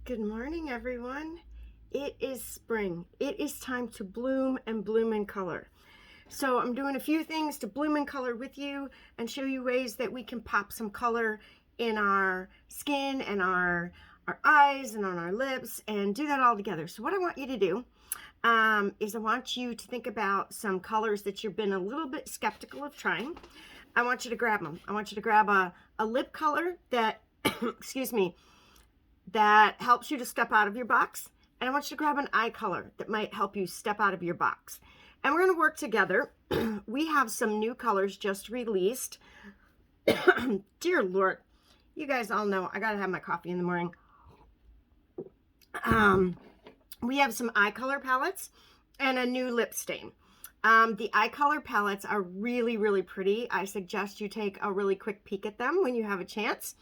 Good morning, everyone. It is spring. It is time to bloom and bloom in color. So I'm doing a few things to bloom in color with you and show you ways that we can pop some color in our skin and our eyes and on our lips and do that all together. So what I want you to do is I want you to think about some colors that you've been a little bit skeptical of trying. I want you to grab them. I want you to grab a lip color that, excuse me, that helps you to step out of your box. And I want you to grab an eye color that might help you step out of your box. And we're going to work together. We have some new colors just released. Dear Lord, you guys all know I got to have my coffee in the morning. We have some eye color palettes and a new lip stain. The eye color palettes are really, really pretty. I suggest you take a really quick peek at them when you have a chance.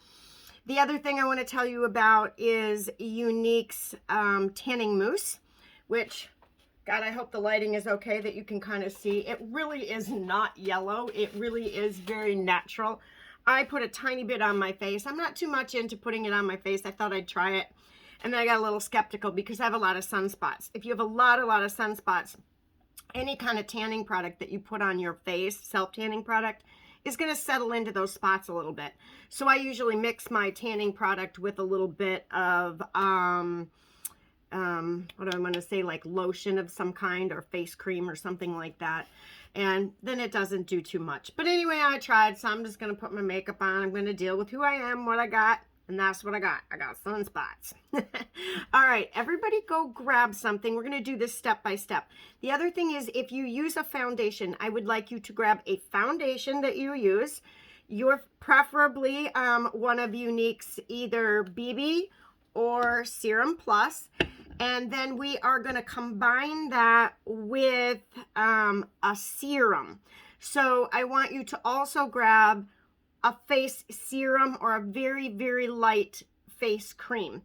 The other thing I want to tell you about is Younique's tanning mousse, which, God, I hope the lighting is okay that you can kind of see. It really is not yellow. It really is very natural. I put a tiny bit on my face. I'm not too much into putting it on my face. I thought I'd try it. And then I got a little skeptical because I have a lot of sunspots. If you have a lot of sunspots, any kind of tanning product that you put on your face, self-tanning product, is going to settle into those spots a little bit. So I usually mix my tanning product with a little bit of, what do I want to say, like lotion of some kind or face cream or something like that. And then it doesn't do too much. But anyway, I tried, so I'm just going to put my makeup on. I'm going to deal with who I am, what I got, and that's what I got. I got sunspots. All right, everybody go grab something. We're going to do this step by step. The other thing is, if you use a foundation, I would like you to grab a foundation that you use. You're preferably one of Younique's either BB or Serum Plus. And then we are going to combine that with a serum. So I want you to also grab a face serum or a very, very light face cream.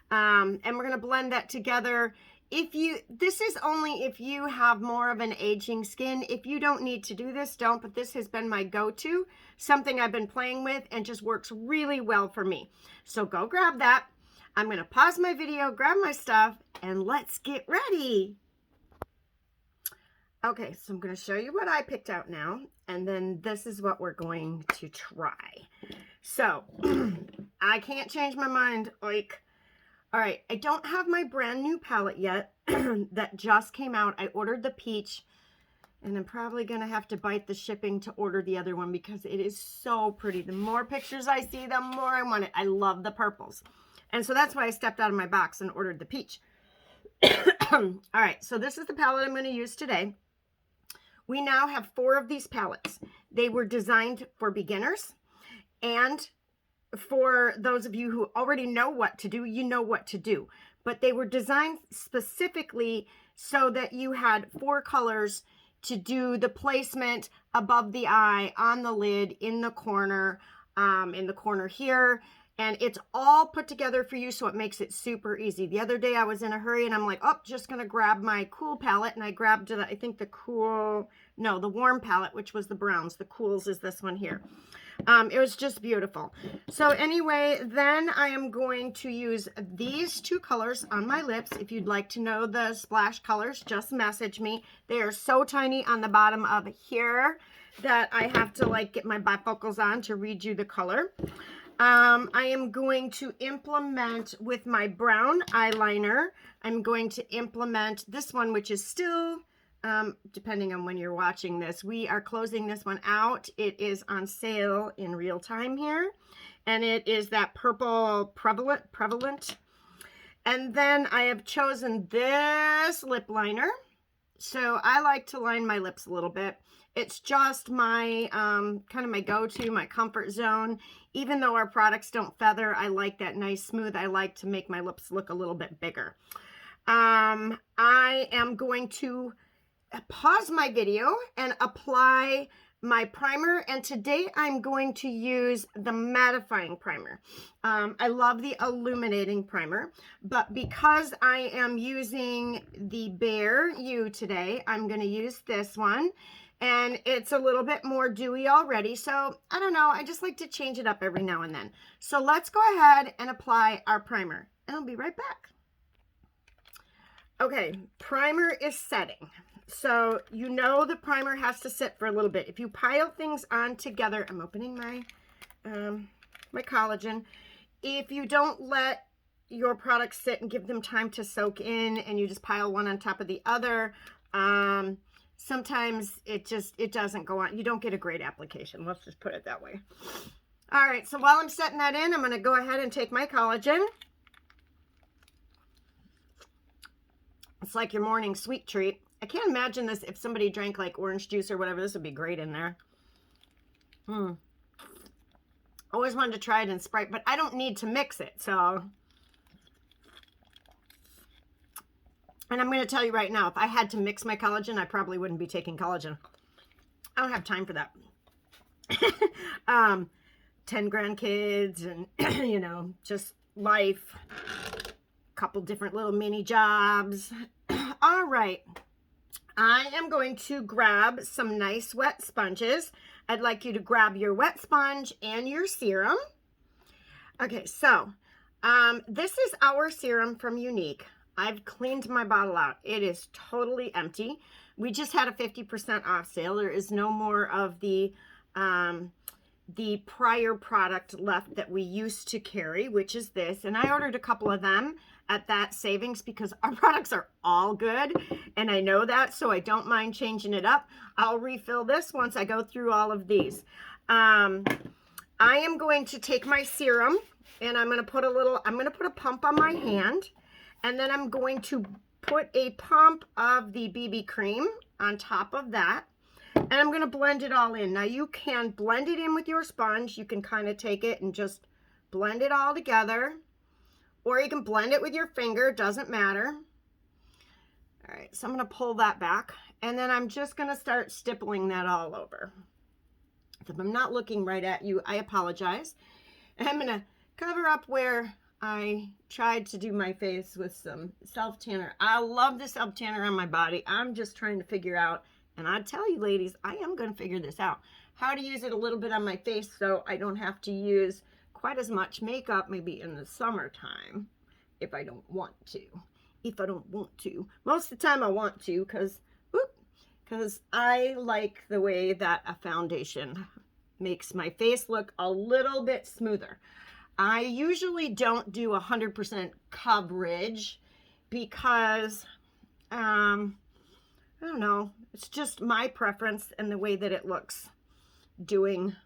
And we're going to blend that together. This is only if you have more of an aging skin. If you don't need to do this, don't, but this has been my go-to, something I've been playing with and just works really well for me. So go grab that. I'm going to pause my video, grab my stuff, and let's get ready. Okay, so I'm going to show you what I picked out now, and then this is what we're going to try. So, I can't change my mind, like, all right, I don't have my brand new palette yet that just came out. I ordered the peach, and I'm probably going to have to bite the shipping to order the other one because it is so pretty. The more pictures I see, the more I want it. I love the purples. And so that's why I stepped out of my box and ordered the peach. All right, so this is the palette I'm going to use today. We now have 4 of these palettes. They were designed for beginners, and for those of you who already know what to do, you know what to do. But they were designed specifically so that you had 4 colors to do the placement above the eye, on the lid, in the corner here. And it's all put together for you, so it makes it super easy. The other day I was in a hurry and I'm like, oh, just going to grab my cool palette. And I grabbed, I think the warm palette, which was the browns. The cools is this one here. It was just beautiful. So anyway, then I am going to use these 2 colors on my lips. If you'd like to know the splash colors, just message me. They are so tiny on the bottom of here that I have to like get my bifocals on to read you the color. I am going to implement with my brown eyeliner. I'm going to implement this one, which is still, depending on when you're watching this, we are closing this one out. It is on sale in real time here. And it is that purple prevalent. And then I have chosen this lip liner. So I like to line my lips a little bit. It's just my, kind of my go-to, my comfort zone. Even though our products don't feather, I like that nice smooth. I like to make my lips look a little bit bigger. I am going to pause my video and apply my primer, and today I'm going to use the mattifying primer. I love the illuminating primer, but because I am using the Bare You today, I'm going to use this one. and it's a little bit more dewy already. So I don't know, I just like to change it up every now and then. So let's go ahead and apply our primer, and I'll be right back. Okay, primer is setting. So you know the primer has to sit for a little bit. If you pile things on together, I'm opening my my collagen. If you don't let your products sit and give them time to soak in, and you just pile one on top of the other, sometimes it doesn't go on. You don't get a great application. Let's just put it that way. All right, so while I'm setting that in, I'm going to go ahead and take my collagen. It's like your morning sweet treat. I can't imagine this if somebody drank like orange juice or whatever. This would be great in there. Always wanted to try it in Sprite, but I don't need to mix it, so. And I'm going to tell you right now, if I had to mix my collagen, I probably wouldn't be taking collagen. I don't have time for that. 10 grandkids and, you know, just life. Couple different little mini jobs. All right. I am going to grab some nice wet sponges. I'd like you to grab your wet sponge and your serum. Okay, so this is our serum from Younique. I've cleaned my bottle out. It is totally empty. We just had a 50% off sale. There is no more of the prior product left that we used to carry, which is this. And I ordered a couple of them at that savings because our products are all good, and I know that, so I don't mind changing it up. I'll refill this once I go through all of these. I am going to take my serum, and I'm going to put a pump on my hand, and then I'm going to put a pump of the BB cream on top of that, and I'm going to blend it all in. Now you can blend it in with your sponge. You can kind of take it and just blend it all together, or you can blend it with your finger, doesn't matter. All right, so I'm gonna pull that back, and then I'm just gonna start stippling that all over. If I'm not looking right at you, I apologize. And I'm gonna cover up where I tried to do my face with some self-tanner. I love the self-tanner on my body. I'm just trying to figure out, and I tell you ladies, I am gonna figure this out, how to use it a little bit on my face so I don't have to use quite as much makeup maybe in the summertime if I don't want to. Most of the time I want to, because I like the way that a foundation makes my face look a little bit smoother. I usually don't do 100% coverage because I don't know, it's just my preference and the way that it looks doing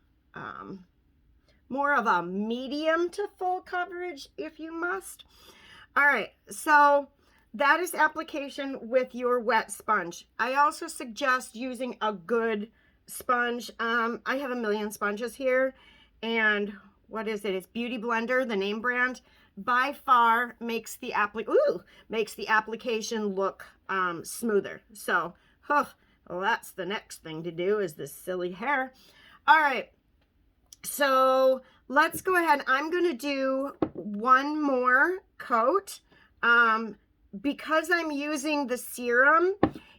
more of a medium to full coverage if you must. All right, so that is application with your wet sponge. I also suggest using a good sponge. I have a million sponges here, and what is it? It's Beauty Blender, the name brand. By far makes the application look smoother. So, well, that's the next thing to do is this silly hair. All right. So let's go ahead. I'm going to do one more coat. Because I'm using the serum,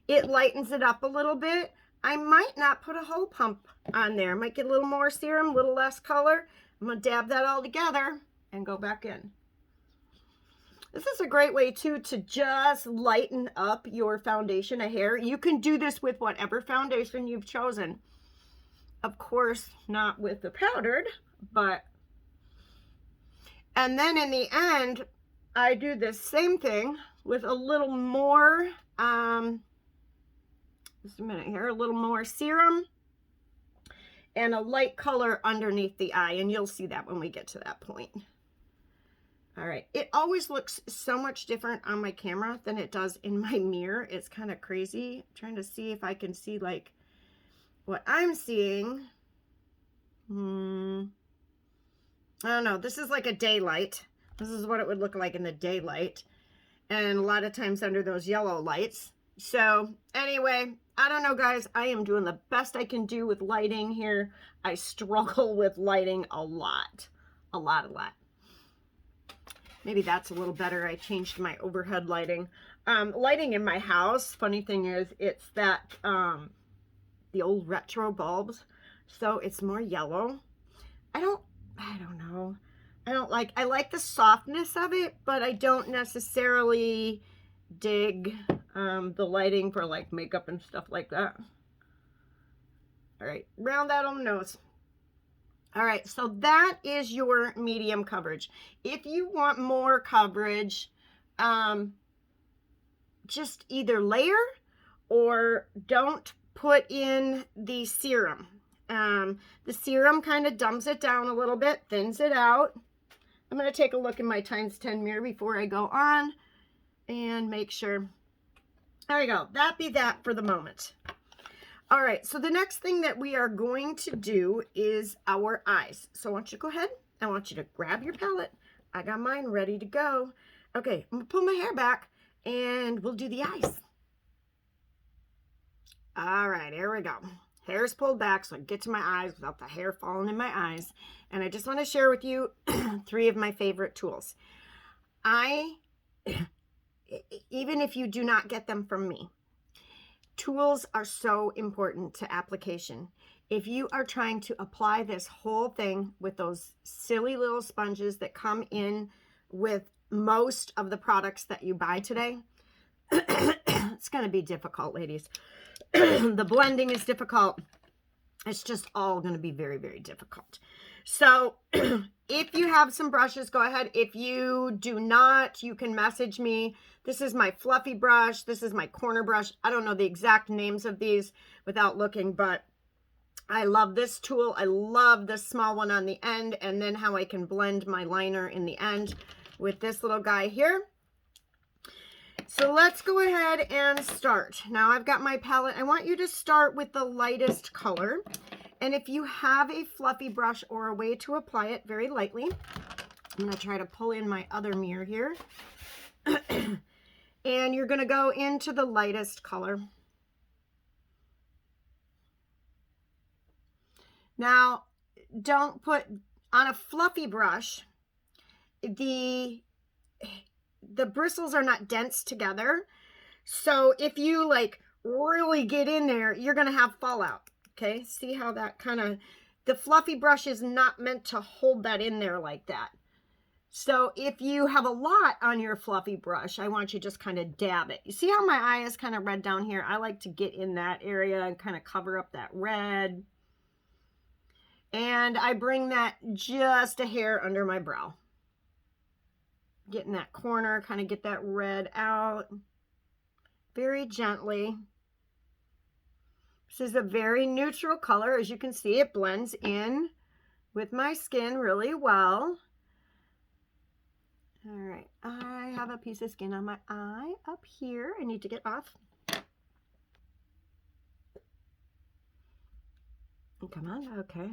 it lightens it up a little bit. I might not put a whole pump on there. Might get a little more serum, a little less color. I'm going to dab that all together and go back in. This is a great way too to just lighten up your foundation of hair. You can do this with whatever foundation you've chosen. Of course, not with the powdered, but, and then in the end, I do the same thing with a little more, just a minute here, a little more serum and a light color underneath the eye, and you'll see that when we get to that point. All right, it always looks so much different on my camera than it does in my mirror. It's kind of crazy. I'm trying to see if I can see like what I'm seeing. I don't know. This is like a daylight. This is what it would look like in the daylight. And a lot of times under those yellow lights. So anyway, I don't know, guys. I am doing the best I can do with lighting here. I struggle with lighting a lot. A lot. Maybe that's a little better. I changed my overhead lighting. Lighting in my house, funny thing is, it's that the old retro bulbs. So it's more yellow. I don't know. I like the softness of it, but I don't necessarily dig the lighting for like makeup and stuff like that. All right, round that on the nose. All right, so that is your medium coverage. If you want more coverage, just either layer or don't put in the serum. The serum kind of dumbs it down a little bit, thins it out. I'm going to take a look in my ×10 mirror before I go on and make sure. There we go. That be that for the moment. All right, so the next thing that we are going to do is our eyes. So I want you to go ahead. I want you to grab your palette. I got mine ready to go. Okay, I'm going to pull my hair back and we'll do the eyes. All right, here we go. Hair's pulled back so I can get to my eyes without the hair falling in my eyes. And I just want to share with you 3 of my favorite tools. Even if you do not get them from me, tools are so important to application. If you are trying to apply this whole thing with those silly little sponges that come in with most of the products that you buy today, it's going to be difficult, ladies. The blending is difficult. It's just all going to be very, very difficult. So if you have some brushes, go ahead. If you do not, you can message me. This is my fluffy brush. This is my corner brush. I don't know the exact names of these without looking, but I love this tool. I love this small one on the end, and then how I can blend my liner in the end with this little guy here. So let's go ahead and start. Now I've got my palette. I want you to start with the lightest color. And if you have a fluffy brush or a way to apply it very lightly, I'm going to try to pull in my other mirror here. And you're going to go into the lightest color. Now, don't put on a fluffy brush, the bristles are not dense together. So if you like really get in there, you're going to have fallout. Okay, see how that kind of, the fluffy brush is not meant to hold that in there like that. So if you have a lot on your fluffy brush, I want you to just kind of dab it. You see how my eye is kind of red down here? I like to get in that area and kind of cover up that red. And I bring that just a hair under my brow. Get in that corner, kind of get that red out very gently. This is a very neutral color. As you can see, it blends in with my skin really well. All right, I have a piece of skin on my eye up here. I need to get off. Come on, okay.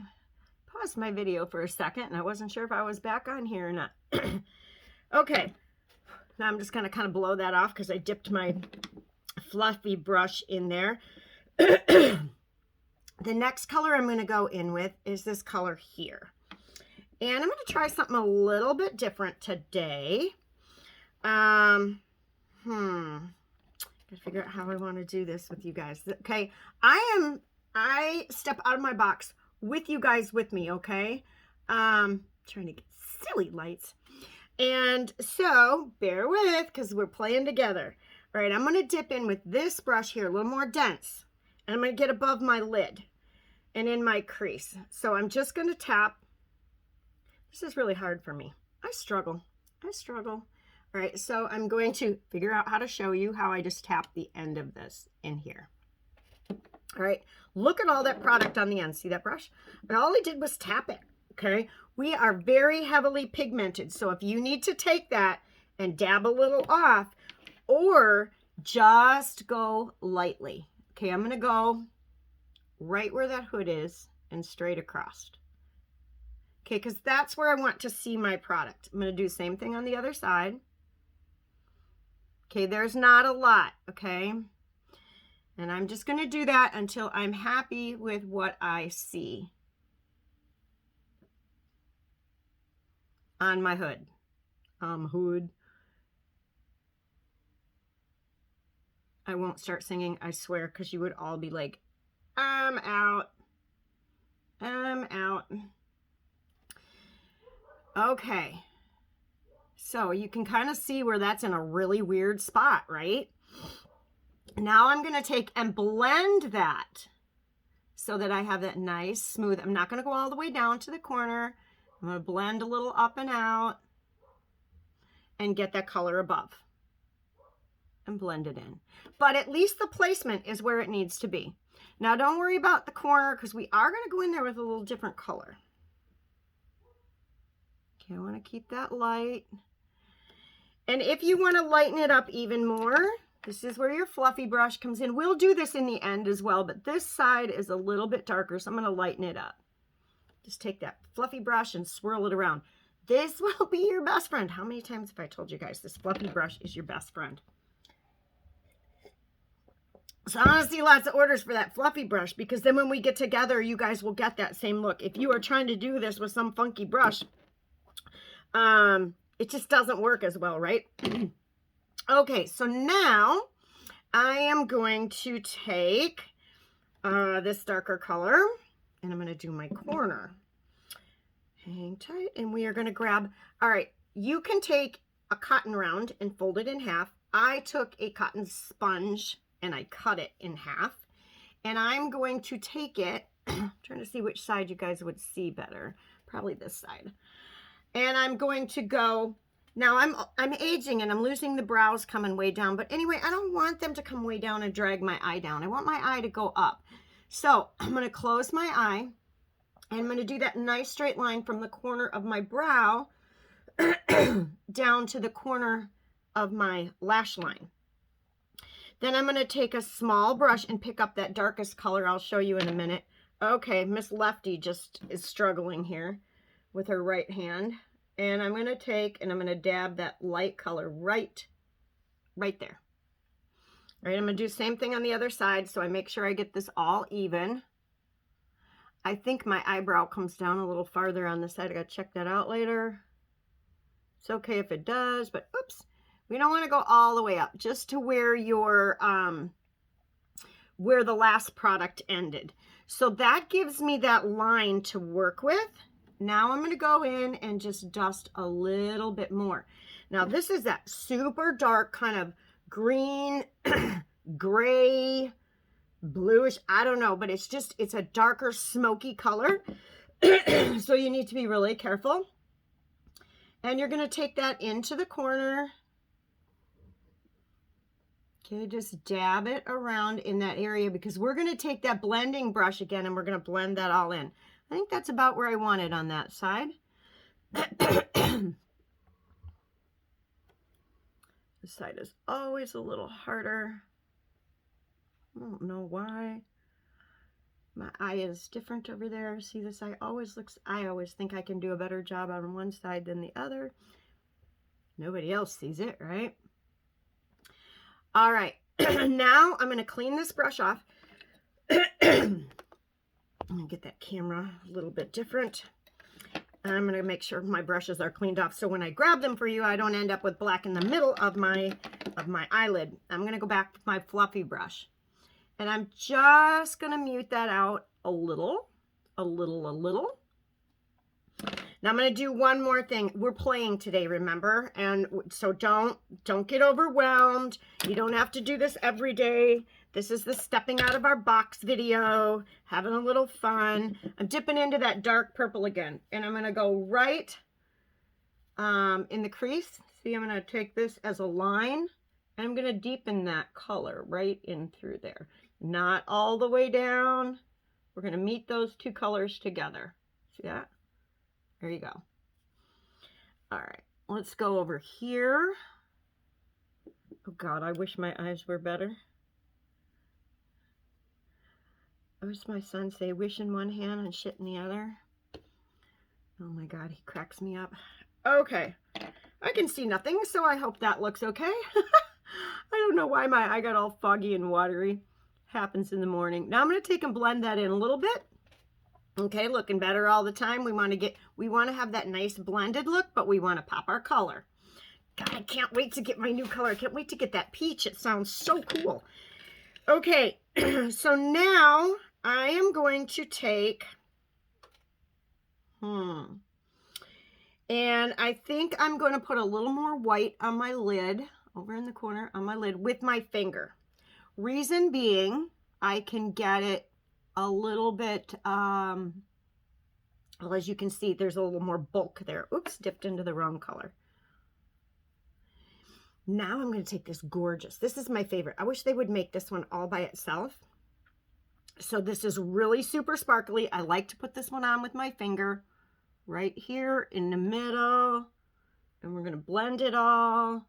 Pause my video for a second, and I wasn't sure if I was back on here or not. Okay, now I'm just gonna kind of blow that off because I dipped my fluffy brush in there. The next color I'm going to go in with is this color here. And I'm going to try something a little bit different today. Gotta figure out how I want to do this with you guys. Okay, I step out of my box with you guys with me, okay? Trying to get silly lights. And so, bear with, because we're playing together. All right, I'm going to dip in with this brush here, a little more dense. And I'm going to get above my lid and in my crease. So I'm just going to tap. This is really hard for me. I struggle. All right, so I'm going to figure out how to show you how I just tap the end of this in here. All right, look at all that product on the end. See that brush? And all I did was tap it, okay? We are very heavily pigmented. So if you need to take that and dab a little off, or just go lightly. Okay, I'm going to go right where that hood is and straight across. Okay, because that's where I want to see my product. I'm going to do the same thing on the other side. Okay, there's not a lot, okay? And I'm just going to do that until I'm happy with what I see on my hood. Hood. I won't start singing, I swear, because you would all be like, I'm out. Okay. So you can kind of see where that's in a really weird spot, right? Now I'm going to take and blend that so that I have that nice smooth. I'm not going to go all the way down to the corner. I'm going to blend a little up and out and get that color above and blend it in. But at least the placement is where it needs to be. Now don't worry about the corner because we are going to go in there with a little different color. Okay, I want to keep that light. And if you want to lighten it up even more, this is where your fluffy brush comes in. We'll do this in the end as well, but this side is a little bit darker, so I'm going to lighten it up. Just take that fluffy brush and swirl it around. This will be your best friend. How many times have I told you guys this fluffy brush is your best friend? So I want to see lots of orders for that fluffy brush, because then when we get together, you guys will get that same look. If you are trying to do this with some funky brush, it just doesn't work as well, right? Okay, so now I am going to take this darker color, and I'm going to do my corner. Hang tight, and we are going to grab, all right, you can take a cotton round and fold it in half. I took a cotton sponge and I cut it in half, and I'm going to take it, trying to see which side you guys would see better, probably this side. And I'm going to go, now I'm aging and I'm losing the brows coming way down, but anyway, I don't want them to come way down and drag my eye down. I want my eye to go up. So I'm going to close my eye, and I'm going to do that nice straight line from the corner of my brow down to the corner of my lash line. Then I'm going to take a small brush and pick up that darkest color. I'll show you in a minute. Okay, Miss Lefty just is struggling here with her right hand. And I'm going to take and I'm going to dab that light color right there. All right, I'm going to do the same thing on the other side, so I make sure I get this all even. I think my eyebrow comes down a little farther on this side. I got to check that out later. It's okay if it does, but oops. We don't want to go all the way up, just to where your where the last product ended. So that gives me that line to work with. Now I'm going to go in and just dust a little bit more. Now this is that super dark kind of green, gray, bluish, I don't know, but it's a darker smoky color. So you need to be really careful. And you're going to take that into the corner. Okay, just dab it around in that area, because we're going to take that blending brush again and we're going to blend that all in. I think that's about where I want it on that side. This side is always a little harder. I don't know why. My eye is different over there. See, this eye always looks, I always think I can do a better job on one side than the other. Nobody else sees it, right? All right, now I'm going to clean this brush off. I'm going to get that camera a little bit different. And I'm going to make sure my brushes are cleaned off, so when I grab them for you, I don't end up with black in the middle of my eyelid. I'm going to go back with my fluffy brush. And I'm just going to mute that out a little. Now I'm going to do one more thing. We're playing today, remember? And so don't get overwhelmed. You don't have to do this every day. This is the stepping out of our box video, having a little fun. I'm dipping into that dark purple again, and I'm going to go right in the crease. See, I'm going to take this as a line, and I'm going to deepen that color right in through there. Not all the way down. We're going to meet those two colors together. See that? There you go. All right, let's go over here. Oh God, I wish my eyes were better. What does my son say? Wish in one hand and shit in the other. Oh my God, he cracks me up. Okay, I can see nothing, so I hope that looks okay. I don't know why my eye got all foggy and watery. Happens in the morning. Now I'm going to take and blend that in a little bit. Okay, looking better all the time. We want to have that nice blended look, but we want to pop our color. God, I can't wait to get my new color. I can't wait to get that peach. It sounds so cool. Okay, so now I am going to take, and I think I'm going to put a little more white on my lid, over in the corner on my lid with my finger. Reason being, I can get it a little bit, well, as you can see, there's a little more bulk there. Oops, dipped into the wrong color. Now I'm going to take this gorgeous. This is my favorite. I wish they would make this one all by itself. So this is really super sparkly. I like to put this one on with my finger right here in the middle. And we're going to blend it all.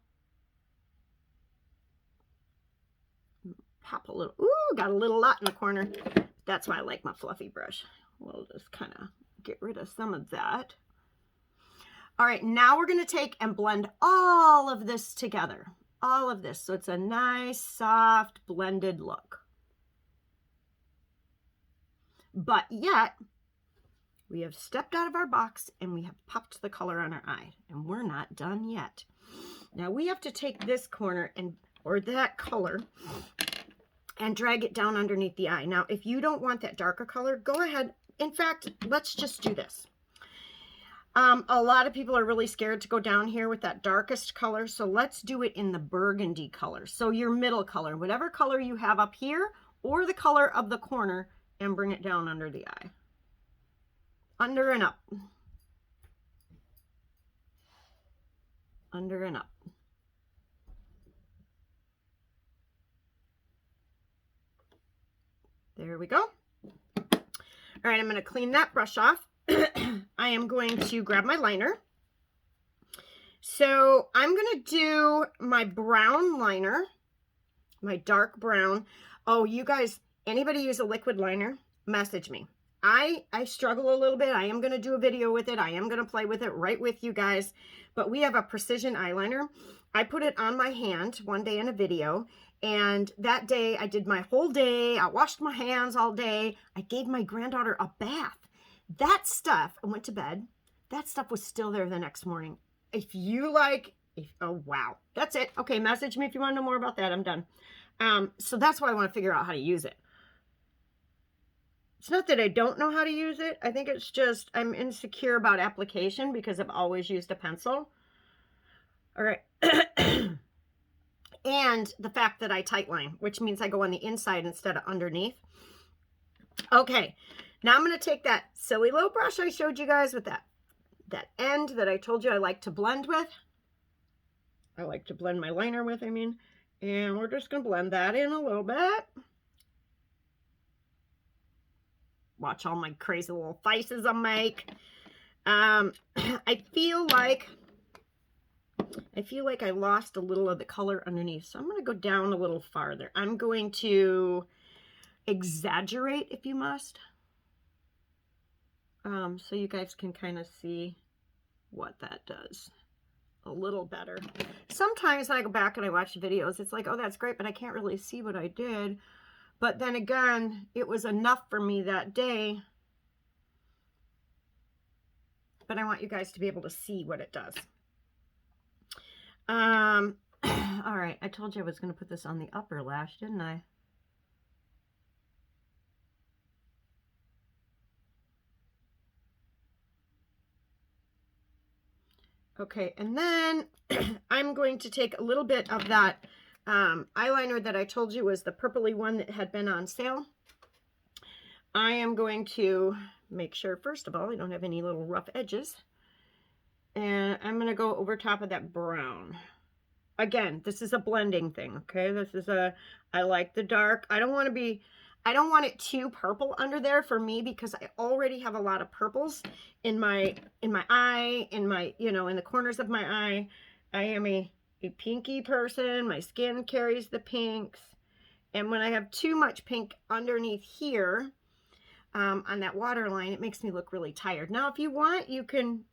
Pop a little. Ooh, got a little lot in the corner. That's why I like my fluffy brush. We'll just kind of get rid of some of that. All right, now we're going to take and blend all of this together. All of this. So it's a nice, soft, blended look. But yet, we have stepped out of our box and we have popped the color on our eye. And we're not done yet. Now we have to take this corner and or that color and drag it down underneath the eye. Now, if you don't want that darker color, go ahead. In fact, let's just do this. A lot of people are really scared to go down here with that darkest color, so let's do it in the burgundy color. So your middle color, whatever color you have up here, or the color of the corner, and bring it down under the eye. Under and up. Under and up. There we go. All right, I'm going to clean that brush off. I am going to grab my liner. So I'm going to do my brown liner, my dark brown. Oh, you guys, anybody use a liquid liner? Message me. I struggle a little bit. I am going to do a video with it. I am going to play with it right with you guys. But we have a precision eyeliner. I put it on my hand one day in a video. And that day I did my whole day. I washed my hands all day. I gave my granddaughter a bath. That stuff, I went to bed. That stuff was still there the next morning. If you like, oh, wow. That's it. Okay, message me if you want to know more about that. I'm done. So that's why I want to figure out how to use it. It's not that I don't know how to use it. I think it's just I'm insecure about application because I've always used a pencil. All right. And the fact that I tightline, which means I go on the inside instead of underneath. Okay. Now I'm going to take that silly little brush I showed you guys with that end that I told you I like to blend with. I like to blend my liner with, I mean. And we're just going to blend that in a little bit. Watch all my crazy little faces I make. I feel like I lost a little of the color underneath. So I'm going to go down a little farther. I'm going to exaggerate, if you must. So you guys can kind of see what that does a little better. Sometimes when I go back and I watch videos, it's like, oh, that's great, but I can't really see what I did. But then again, it was enough for me that day. But I want you guys to be able to see what it does. All right, I told you I was going to put this on the upper lash, didn't I? Okay, and then I'm going to take a little bit of that eyeliner that I told you was the purpley one that had been on sale. I am going to make sure, first of all, I don't have any little rough edges. And I'm going to go over top of that brown. Again, this is a blending thing, okay? This is I like the dark. I don't want it too purple under there for me because I already have a lot of purples in my eye, in my, you know, in the corners of my eye. I am a pinky person. My skin carries the pinks. And when I have too much pink underneath here, on that waterline, it makes me look really tired. Now, if you want, you can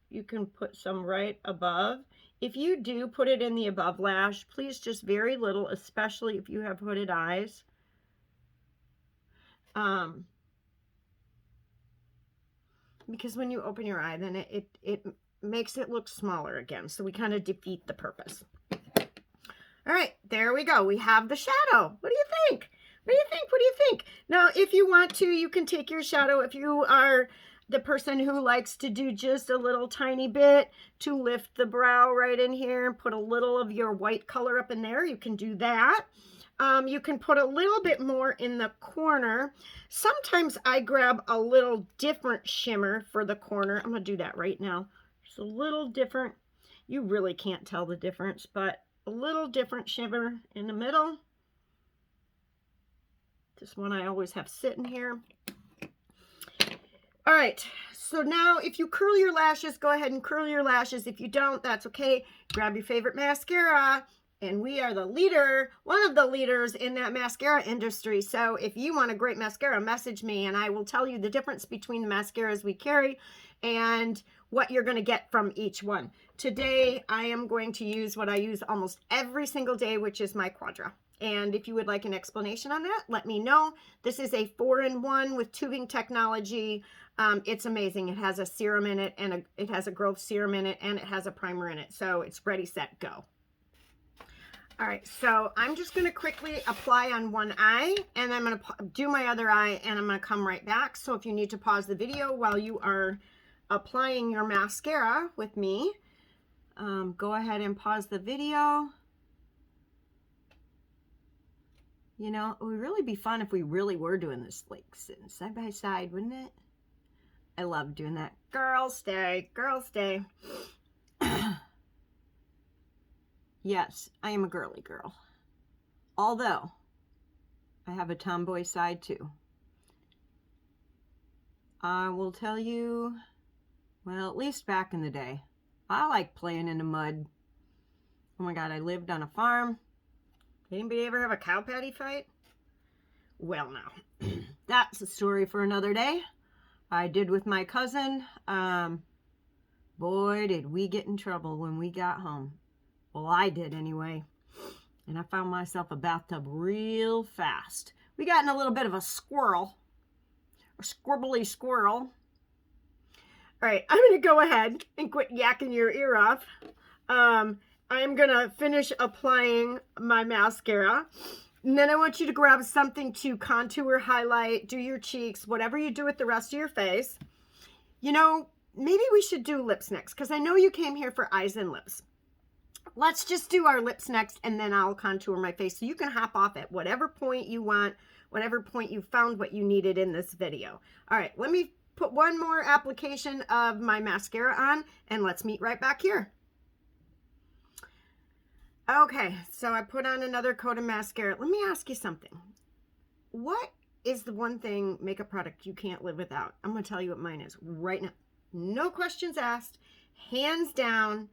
put some right above. If you do put it in the above lash, please just very little, especially if you have hooded eyes. Because when you open your eye, then it makes it look smaller again. So we kind of defeat the purpose. All right, there we go. We have the shadow. What do you think? What do you think? What do you think? Now, if you want to, you can take your shadow. If you are the person who likes to do just a little tiny bit to lift the brow right in here and put a little of your white color up in there, you can do that. You can put a little bit more in the corner. Sometimes I grab a little different shimmer for the corner. I'm going to do that right now. It's a little different. You really can't tell the difference, but a little different shimmer in the middle. This one I always have sitting here. All right, so now if you curl your lashes, go ahead and curl your lashes. If you don't, that's okay. Grab your favorite mascara, and we are the leader, one of the leaders in that mascara industry. So if you want a great mascara, message me, and I will tell you the difference between the mascaras we carry and what you're going to get from each one. Today, I am going to use what I use almost every single day, which is my Quadra. And if you would like an explanation on that, let me know. This is a 4-in-1 with tubing technology. It's amazing. It has a serum in it, and it has a growth serum in it, and it has a primer in it. So it's ready, set, go. All right, so I'm just going to quickly apply on one eye, and I'm going to do my other eye, and I'm going to come right back. So if you need to pause the video while you are applying your mascara with me, go ahead and pause the video. You know, it would really be fun if we really were doing this like sitting side by side, wouldn't it? I love doing that. Girls day, girls day. Yes, I am a girly girl. Although, I have a tomboy side too. I will tell you, well, at least back in the day, I like playing in the mud. Oh my God, I lived on a farm. Anybody ever have a cow patty fight? Well, no. That's a story for another day. I did with my cousin. Boy, did we get in trouble when we got home. Well, I did anyway. And I found myself a bathtub real fast. We got in a little bit of a squirrel. A squibbly squirrel. All right, I'm going to go ahead and quit yakking your ear off. I'm going to finish applying my mascara. And then I want you to grab something to contour, highlight, do your cheeks, whatever you do with the rest of your face. You know, maybe we should do lips next, because I know you came here for eyes and lips. Let's just do our lips next, and then I'll contour my face. So you can hop off at whatever point you want, whatever point you found what you needed in this video. All right, let me put one more application of my mascara on, and let's meet right back here. Okay, so I put on another coat of mascara. Let me ask you something. What is the one thing, makeup product, you can't live without? I'm going to tell you what mine is right now. No questions asked. Hands down.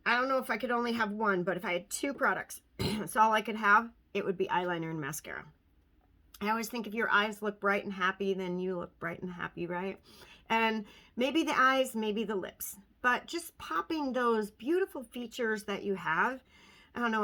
I don't know if I could only have one, but if I had two products, that's all I could have, it would be eyeliner and mascara. I always think if your eyes look bright and happy, then you look bright and happy, right? And maybe the eyes, maybe the lips. But just popping those beautiful features that you have, I don't know,